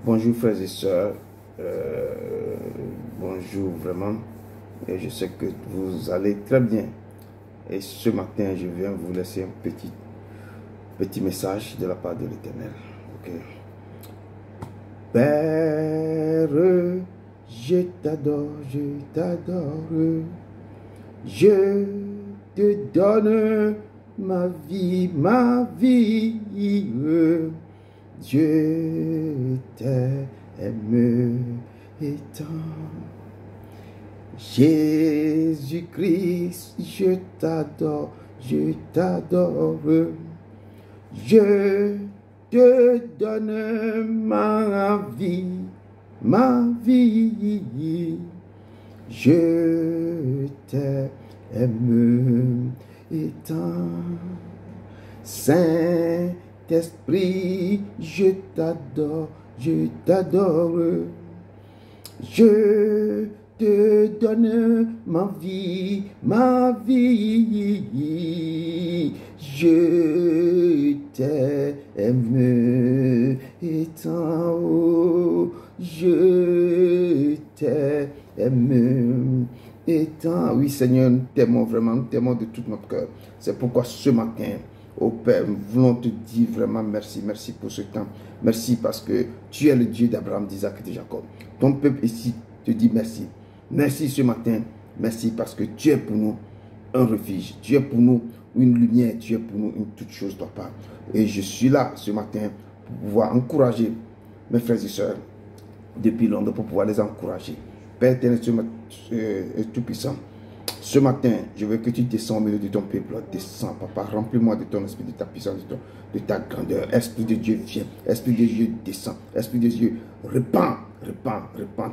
Bonjour frères et sœurs, bonjour vraiment, et je sais que vous allez très bien. Et ce matin, je viens vous laisser un petit message de la part de l'Éternel. Ok. Père, je t'adore, je te donne ma vie, Je t'aime et tant. Jésus-Christ, je t'adore, je te donne ma vie. Je t'aime et tant. Saint-Esprit, je t'adore, je te donne ma vie, je t'aime et tant, oh, je t'aime et tant. Oui Seigneur, nous t'aimons vraiment, nous t'aimons de tout notre cœur. C'est pourquoi ce matin, oh Père, nous voulons te dire vraiment merci, merci pour ce temps. Merci parce que tu es le Dieu d'Abraham, d'Isaac et de Jacob. Ton peuple ici te dit merci. Merci ce matin, merci parce que tu es pour nous un refuge. Tu es pour nous une lumière, tu es pour nous une toute chose de ta part. Et je suis là ce matin pour pouvoir encourager mes frères et sœurs depuis Londres, pour pouvoir les encourager. Père éternel, tout-puissant, ce matin, je veux que tu descends au milieu de ton peuple. Descends, papa. Remplis-moi de ton esprit, de ta puissance, de ta grandeur. Esprit de Dieu, viens. Esprit de Dieu, descends. Esprit de Dieu, répands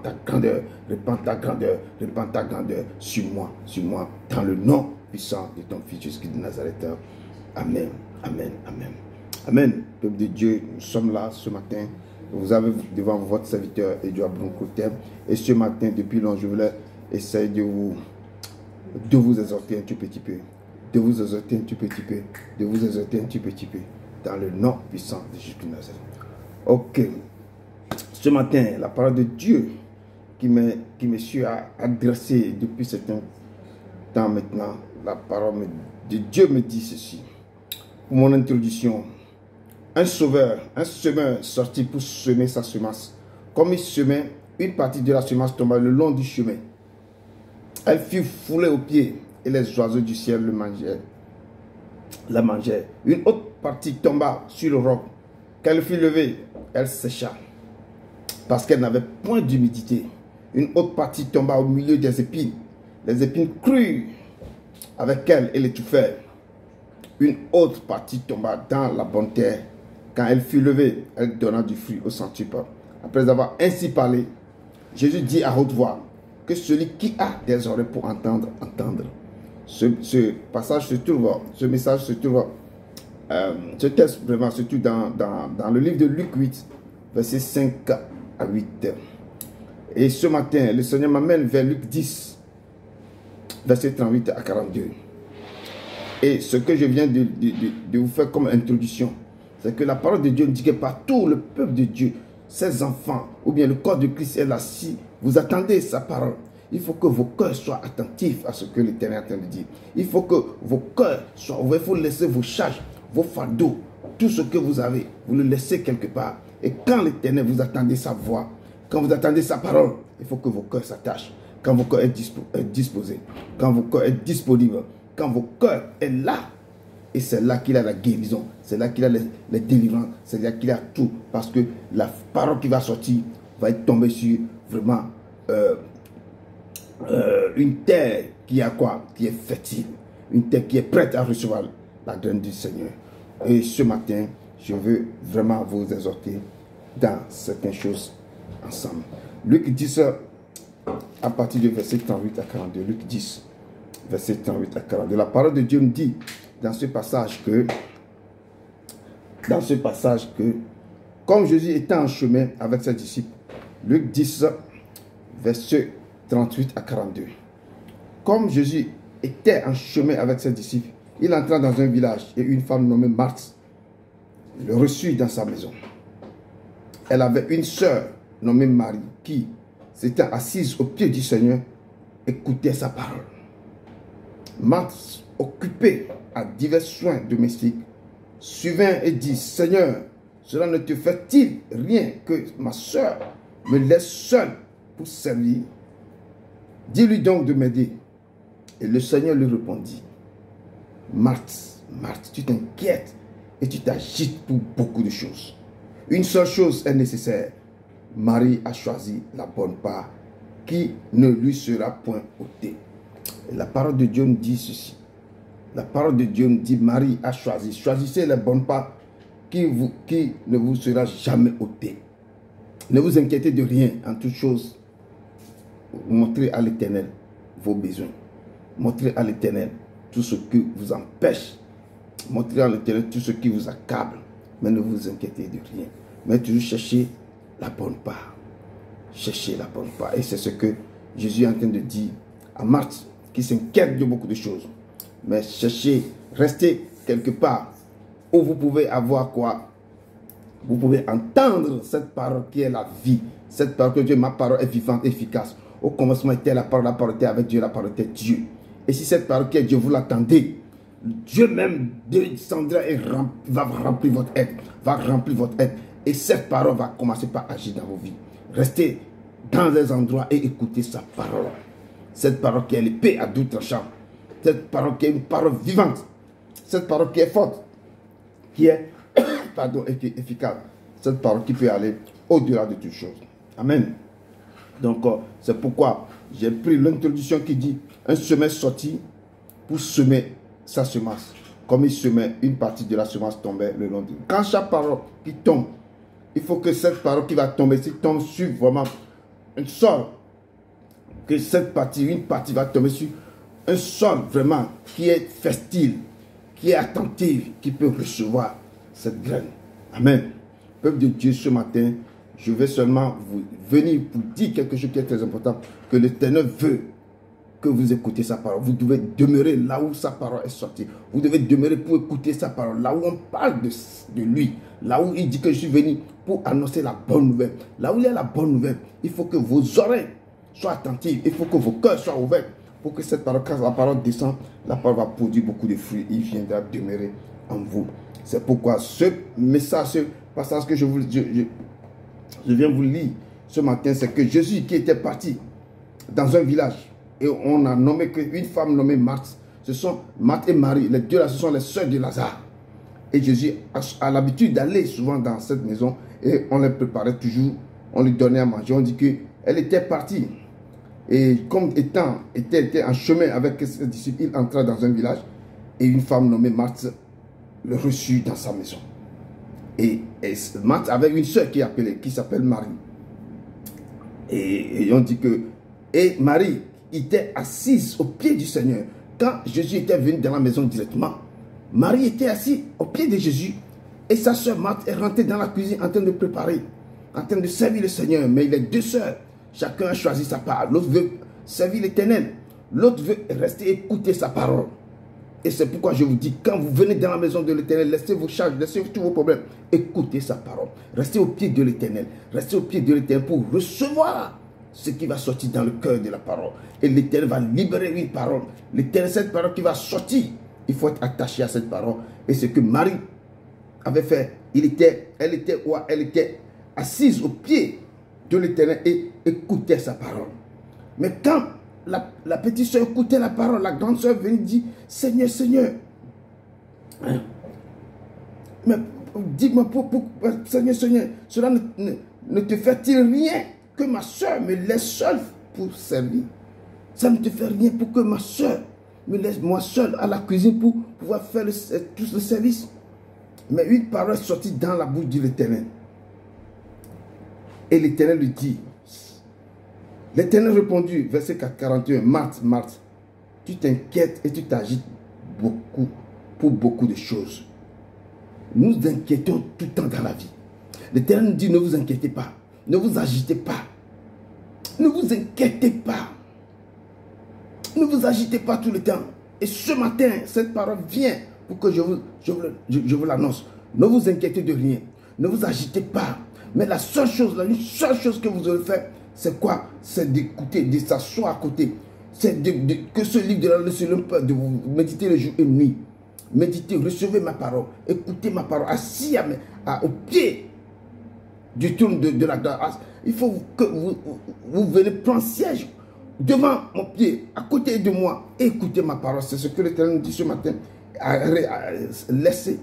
ta grandeur. Répands ta grandeur. Répands ta grandeur sur moi. Dans le nom puissant de ton Fils Jésus-Christ de Nazareth. Amen. Amen. Amen. Amen. Peuple de Dieu, nous sommes là ce matin. Vous avez devant vous votre serviteur, Edouard Broncotem. Et ce matin, depuis longtemps, je voulais essayer de vous exhorter un tout petit peu, dans le nom puissant de Jésus-Christ de Nazareth. Ok, ce matin, la parole de Dieu qui me suis adressée depuis certain temps maintenant, la parole de Dieu me dit ceci. Pour mon introduction, un sauveur, un semeur sorti pour semer sa semence. Comme il semait, une partie de la semence tomba le long du chemin. Elle fut foulée aux pieds et les oiseaux du ciel la mangèrent. Une autre partie tomba sur le roc. Quand elle fut levée, elle sécha parce qu'elle n'avait point d'humidité. Une autre partie tomba au milieu des épines. Les épines crurent avec elle et l'étouffèrent. Une autre partie tomba dans la bonne terre. Quand elle fut levée, elle donna du fruit au centuple. Après avoir ainsi parlé, Jésus dit à haute voix que celui qui a des oreilles pour entendre, entendre. Ce passage se trouve, ce message se trouve, ce texte vraiment se trouve dans le livre de Luc 8, versets 5 à 8. Et ce matin, le Seigneur m'amène vers Luc 10, versets 38 à 42. Et ce que je viens de vous faire comme introduction, c'est que la parole de Dieu dit que partout le peuple de Dieu, ses enfants, ou bien le corps de Christ est là, si vous attendez sa parole, il faut que vos cœurs soient attentifs à ce que l'Éternel est en train de dire. Il faut que vos cœurs soient ouverts, il faut laisser vos charges, vos fardeaux, tout ce que vous avez, vous le laissez quelque part. Et quand l'Éternel, vous attendez sa voix, quand vous attendez sa parole, il faut que vos cœurs s'attachent. Quand vos cœurs est disposé, quand vos cœurs est disponible, quand vos cœurs est là, et c'est là qu'il a la guérison, c'est là qu'il a les délivrances, c'est là qu'il a tout. Parce que la parole qui va sortir va être tombée sur vraiment une terre qui a quoi? Qui est fertile. Une terre qui est prête à recevoir la graine du Seigneur. Et ce matin, je veux vraiment vous exhorter dans certaines choses ensemble. Luc 10, à partir du verset 38 à 42. Luc 10, verset 38 à 42. La parole de Dieu me dit dans ce passage que comme Jésus était en chemin avec ses disciples, Luc 10, verset 38 à 42. Comme Jésus était en chemin avec ses disciples, il entra dans un village et une femme nommée Marthe le reçut dans sa maison. elle avait une sœur nommée Marie qui s'était assise au pied du Seigneur, écoutait sa parole. Marthe, occupée à divers soins domestiques, suivant et dit, Seigneur, cela ne te fait-il rien que ma sœur me laisse seule pour servir? Dis-lui donc de m'aider. Et le Seigneur lui répondit, Marthe, Marthe, tu t'inquiètes et tu t'agites pour beaucoup de choses. Une seule chose est nécessaire. Marie a choisi la bonne part qui ne lui sera point ôtée. Et la parole de Dieu nous dit ceci. La parole de Dieu nous dit, Marie a choisi. Choisissez la bonne part qui ne vous sera jamais ôtée. Ne vous inquiétez de rien. En toute chose, montrez à l'Éternel vos besoins. Montrez à l'Éternel tout ce qui vous empêche. Montrez à l'Éternel tout ce qui vous accable. Mais ne vous inquiétez de rien. Mais toujours cherchez la bonne part. Cherchez la bonne part. Et c'est ce que Jésus est en train de dire à Marthe, qui s'inquiète de beaucoup de choses. Mais cherchez, restez quelque part où vous pouvez avoir quoi? Vous pouvez entendre cette parole qui est la vie. Cette parole que Dieu, ma parole est vivante, efficace. Au commencement était la parole était avec Dieu, la parole était Dieu. Et si cette parole qui est Dieu, vous l'attendez, Dieu même descendra et va remplir votre être. Va remplir votre être. Et cette parole va commencer par agir dans vos vies. Restez dans les endroits et écoutez sa parole. Cette parole qui est l'épée à double tranchant. Cette parole qui est une parole vivante. Cette parole qui est forte. Qui est efficace. Cette parole qui peut aller au-delà de toutes choses. Amen. Donc, c'est pourquoi j'ai pris l'introduction qui dit un semeur sorti pour semer sa semence. Comme il semait, une partie de la semence tombait le long de. Quand chaque parole qui tombe, il faut que cette parole qui va tomber, si tombe sur vraiment un sol, que cette partie, une partie va tomber sur un sol vraiment qui est fertile, qui est attentif, qui peut recevoir cette graine. Amen. Peuple de Dieu, ce matin, je vais seulement venir pour dire quelque chose qui est très important, que l'Éternel veut que vous écoutez sa parole. Vous devez demeurer là où sa parole est sortie. Vous devez demeurer pour écouter sa parole. Là où on parle de lui. Là où il dit que je suis venu pour annoncer la bonne nouvelle. Là où il y a la bonne nouvelle, il faut que vos oreilles soient attentives. Il faut que vos cœurs soient ouverts. Pour que cette parole, quand la parole descend, la parole va produire beaucoup de fruits. Il viendra demeurer en vous. C'est pourquoi ce message, ce passage que je viens vous lire ce matin, c'est que Jésus qui était parti dans un village, et on a nommé qu'une femme nommée Marthe, ce sont Marthe et Marie, les deux là, ce sont les sœurs de Lazare. Et Jésus a l'habitude d'aller souvent dans cette maison, et on les préparait toujours, on lui donnait à manger, on dit qu'elle était partie. Et comme était en chemin avec ses disciples, il entra dans un village, et une femme nommée Marthe le reçut dans sa maison. Et Marthe avait une sœur qui s'appelle Marie. Et on dit que Marie était assise au pied du Seigneur. Quand Jésus était venu dans la maison directement, Marie était assise au pied de Jésus. Et sa sœur Marthe est rentrée dans la cuisine en train de préparer, en train de servir le Seigneur. Mais les deux sœurs, chacun a choisi sa part. L'autre veut servir l'Éternel. L'autre veut rester écouter sa parole. Et c'est pourquoi je vous dis, quand vous venez dans la maison de l'Éternel, laissez vos charges, laissez tous vos problèmes. Écoutez sa parole. Restez au pied de l'Éternel. Restez au pied de l'Éternel pour recevoir ce qui va sortir dans le cœur de la parole. Et l'Éternel va libérer une parole. L'Éternel, cette parole qui va sortir, il faut être attaché à cette parole. Et ce que Marie avait fait, elle était assise au pied de l'Éternel et écoutait sa parole. Mais quand la petite soeur écoutait la parole, la grande soeur venait dire, Seigneur, Seigneur, mais dis-moi, Seigneur, Seigneur, cela ne te fait-il rien que ma soeur me laisse seule pour servir? Ça ne te fait rien pour que ma soeur me laisse moi seule à la cuisine pour pouvoir faire tout le service? Mais une parole sortit dans la bouche de l'Éternel. Et l'Éternel lui dit, l'Éternel répondit, verset 41, Marthe, Marthe, tu t'inquiètes et tu t'agites beaucoup pour beaucoup de choses. Nous nous inquiétons tout le temps dans la vie. L'Éternel nous dit, ne vous inquiétez pas, ne vous agitez pas, ne vous inquiétez pas, ne vous agitez pas tout le temps. Et ce matin, cette parole vient pour que je vous l'annonce. Ne vous inquiétez de rien, ne vous agitez pas. Mais la seule chose, une seule chose que vous devez faire, c'est quoi? C'est d'écouter, de s'asseoir à côté. C'est que ce livre de la leçon, de vous méditer le jour et nuit. Méditez, recevez ma parole, écoutez ma parole, assis au pied du trône de la grâce. Il faut que vous venez prendre siège devant mon pied, à côté de moi, et écoutez ma parole. C'est ce que l'Éternel dit ce matin. Laissez,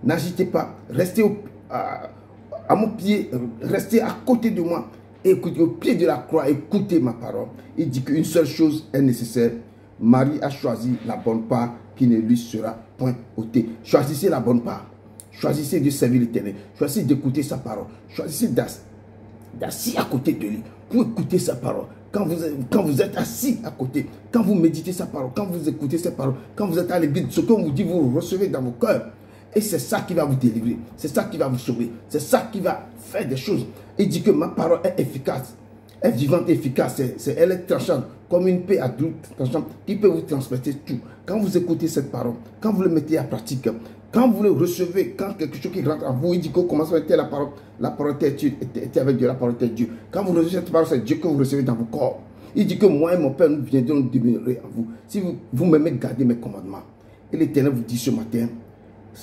n'agitez pas, restez à mon pied, restez à côté de moi, et écoutez au pied de la croix, écoutez ma parole. Il dit qu'une seule chose est nécessaire. Marie a choisi la bonne part qui ne lui sera point ôtée. Choisissez la bonne part. Choisissez de servir l'Éternel. Choisissez d'écouter sa parole. Choisissez d'assis à côté de lui pour écouter sa parole. Quand vous êtes assis à côté, quand vous méditez sa parole, quand vous écoutez sa parole, quand vous êtes à l'église, ce qu'on vous dit, vous recevez dans vos cœurs. Et c'est ça qui va vous délivrer. C'est ça qui va vous sauver. C'est ça qui va faire des choses. Il dit que ma parole est efficace. Elle est vivante et efficace. Elle est tranchante, comme une paix à double tranchant qui peut vous transmettre tout. Quand vous écoutez cette parole, quand vous le mettez à pratique, quand vous le recevez, quand quelque chose qui rentre en vous, il dit qu'au commencement était la parole était avec Dieu, la parole était Dieu. Quand vous recevez cette parole, c'est Dieu que vous recevez dans vos corps. Il dit que moi et mon Père, nous viendrons demeurer en vous. Si vous m'aimez, gardez mes commandements. Et l'Éternel vous dit ce matin,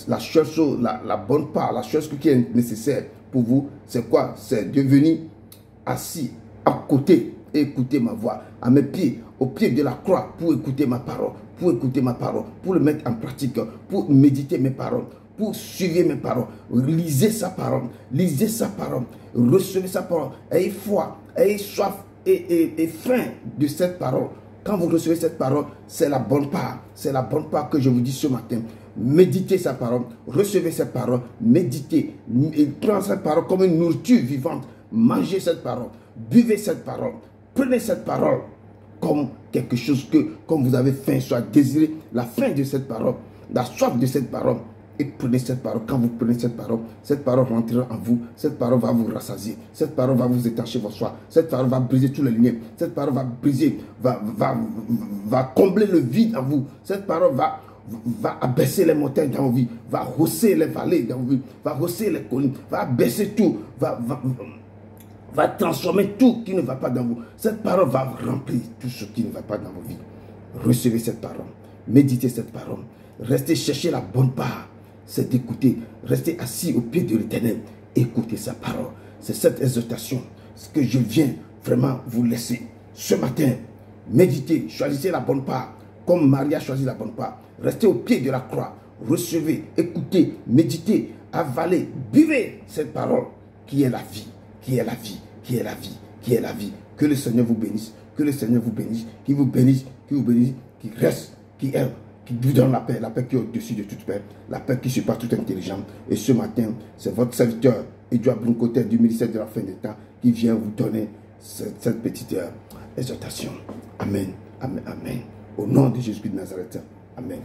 la seule chose, la bonne part, la chose qui est nécessaire pour vous, c'est quoi? C'est de venir assis à côté et écouter ma voix, à mes pieds, au pied de la croix, pour écouter ma parole, pour le mettre en pratique, pour méditer mes paroles, pour suivre mes paroles. Lisez sa parole, recevez sa parole, ayez foi, ayez soif et faim de cette parole. Quand vous recevez cette parole, c'est la bonne part. C'est la bonne part que je vous dis ce matin. Méditez sa parole, recevez cette parole, méditez, prenez cette parole comme une nourriture vivante. Mangez cette parole, buvez cette parole, prenez cette parole comme quelque chose que, comme vous avez faim, soit désiré, la faim de cette parole, la soif de cette parole. Et prenez cette parole. Quand vous prenez cette parole rentrera en vous. Cette parole va vous rassasier. Cette parole va vous étancher vos soins. Cette parole va briser tous les liens. Cette parole va briser, va combler le vide en vous. Cette parole va abaisser les montagnes dans vos vies. Va hausser les vallées dans vos vies. Va hausser les collines. Va abaisser tout. Va transformer tout qui ne va pas dans vous. Cette parole va remplir tout ce qui ne va pas dans vos vies. Recevez cette parole. Méditez cette parole. Restez chercher la bonne part. C'est d'écouter. Restez assis au pied de l'Éternel. Écoutez sa parole. C'est cette exhortation que je viens vraiment vous laisser. Ce matin, méditez. Choisissez la bonne part. Comme Marie a choisi la bonne part. Restez au pied de la croix. Recevez, écoutez, méditez, avalez, buvez cette parole qui est la vie. Qui est la vie, qui est la vie, qui est la vie. Que le Seigneur vous bénisse, que le Seigneur vous bénisse, qui vous bénisse, qui reste, qui vous donne la paix qui est au-dessus de toute paix, la paix qui surpasse toute intelligence. Et ce matin, c'est votre serviteur, Edouard Broncotet du ministère de la fin des temps, qui vient vous donner cette petite exhortation. Amen, amen, amen. Au nom de Jésus de Nazareth, amen.